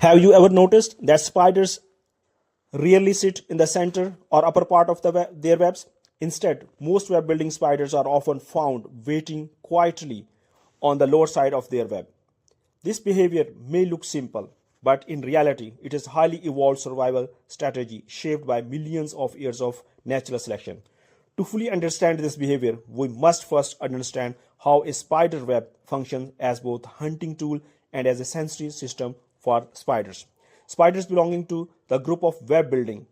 Have you ever noticed that spiders rarely sit in the center or upper part of their webs? Instead, most web building spiders are often found waiting quietly on the lower side of their web. This behavior may look simple, but in reality, it is a highly evolved survival strategy shaped by millions of years of natural selection. To fully understand this behavior, we must first understand how a spider web functions as both a hunting tool and as a sensory system for spiders. Spiders belonging to the group of web building.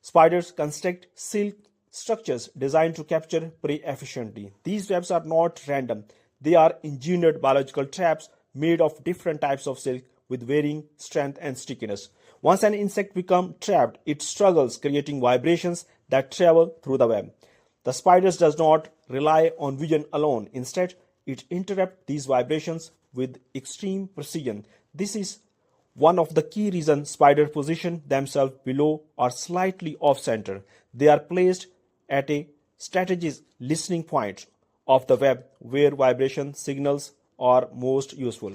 Spiders construct silk structures designed to capture prey efficiently. These webs are not random, they are engineered biological traps made of different types of silk with varying strength and stickiness. Once an insect becomes trapped, it struggles, creating vibrations that travel through the web. The spider does not rely on vision alone. Instead, it interrupts these vibrations with extreme precision. This is one of the key reasons spiders position themselves below or slightly off center. They are placed at a strategic listening point of the web where vibration signals are most useful.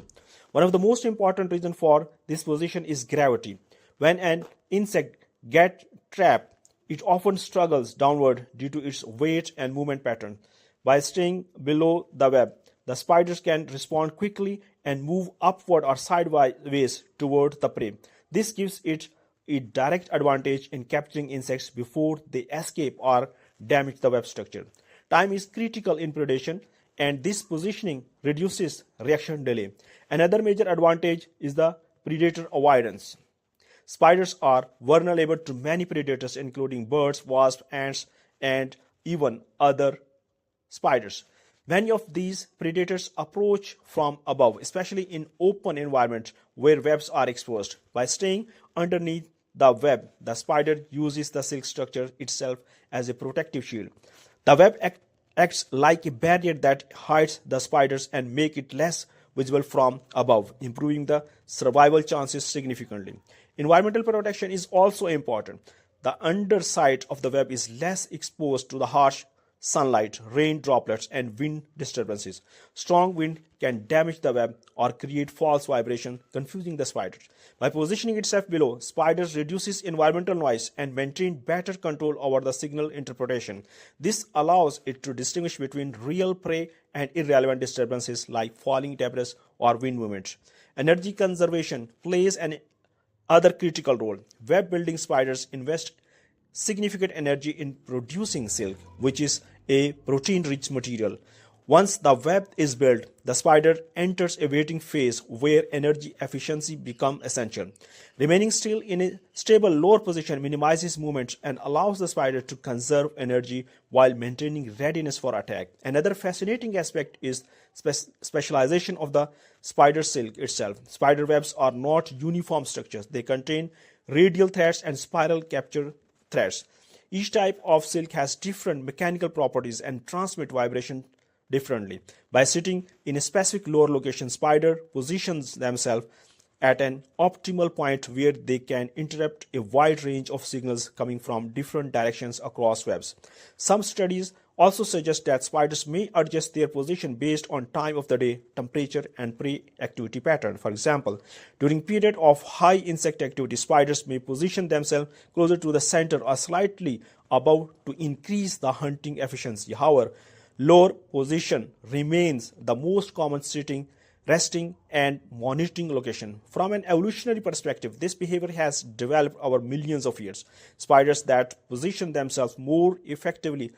One of the most important reasons for this position is gravity. When an insect gets trapped, it often struggles downward due to its weight and movement pattern. By staying below the web, the spiders can respond quickly and move upward or sideways toward the prey. This gives it a direct advantage in capturing insects before they escape or damage the web structure. Time is critical in predation, and this positioning reduces reaction delay. Another major advantage is the predator avoidance. Spiders are vulnerable to many predators, including birds, wasps, ants, and even other spiders. Many of these predators approach from above, especially in open environments where webs are exposed. By staying underneath the web, the spider uses the silk structure itself as a protective shield. The web acts like a barrier that hides the spiders and make it less visible from above, improving the survival chances significantly. Environmental protection is also important. The underside of the web is less exposed to the harsh sunlight, rain droplets, and wind disturbances. Strong wind can damage the web or create false vibration, confusing the spiders. By positioning itself below, spiders reduces environmental noise and maintain better control over the signal interpretation. This allows it to distinguish between real prey and irrelevant disturbances like falling debris or wind movements. Energy conservation plays an other critical role. Web building spiders invest significant energy in producing silk, which is a protein rich material. Once the web is built, the spider enters a waiting phase where energy efficiency becomes essential. Remaining still in a stable lower position minimizes movement and allows the spider to conserve energy while maintaining readiness for attack. Another fascinating aspect is specialization of the spider silk itself. Spider webs are not uniform structures. They contain radial threads and spiral capture threads. Each type of silk has different mechanical properties and transmit vibration differently. By sitting in a specific lower location, spider positions themselves at an optimal point where they can interrupt a wide range of signals coming from different directions across webs. Some studies also suggest that spiders may adjust their position based on time of the day, temperature, and prey activity pattern. For example, during period of high insect activity, spiders may position themselves closer to the center or slightly above to increase the hunting efficiency. However, lower position remains the most common sitting, resting, and monitoring location. From an evolutionary perspective, this behavior has developed over millions of years. Spiders that position themselves more effectively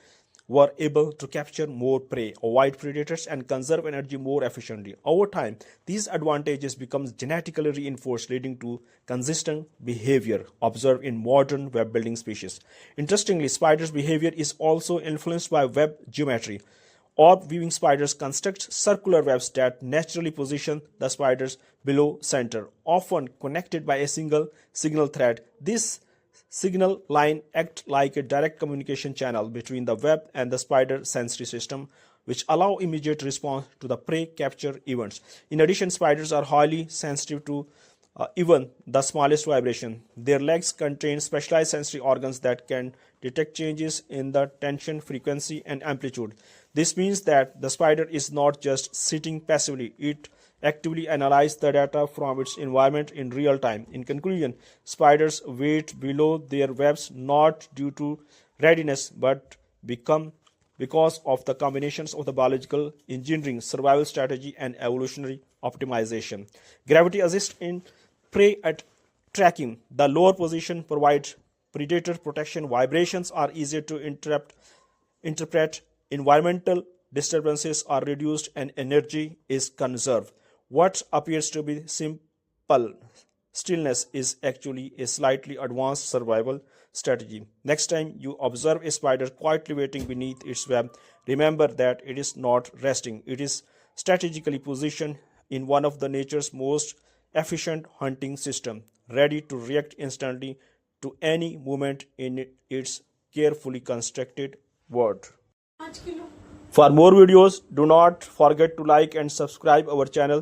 were able to capture more prey, avoid predators, and conserve energy more efficiently. Over time, these advantages become genetically reinforced, leading to consistent behavior observed in modern web building species. Interestingly, spiders' behavior is also influenced by web geometry. Orb weaving spiders construct circular webs that naturally position the spiders below center, often connected by a single signal thread. This signal line acts like a direct communication channel between the web and the spider sensory system, which allow immediate response to the prey capture events. In addition, spiders are highly sensitive to even the smallest vibration. Their legs contain specialized sensory organs that can detect changes in the tension, frequency, and amplitude. This means that the spider is not just sitting passively, it actively analyze the data from its environment in real time. In conclusion, spiders wait below their webs not due to readiness but because of the combinations of the biological engineering, survival strategy, and evolutionary optimization. Gravity assists in prey at tracking. The lower position provides predator protection. Vibrations are easier to interpret. Environmental disturbances are reduced and energy is conserved. What appears to be simple stillness is actually a slightly advanced survival strategy. Next time you observe a spider quietly waiting beneath its web, remember that it is not resting. It is strategically positioned in one of the nature's most efficient hunting system, ready to react instantly to any movement in its carefully constructed world. For more videos, do not forget to like and subscribe our channel.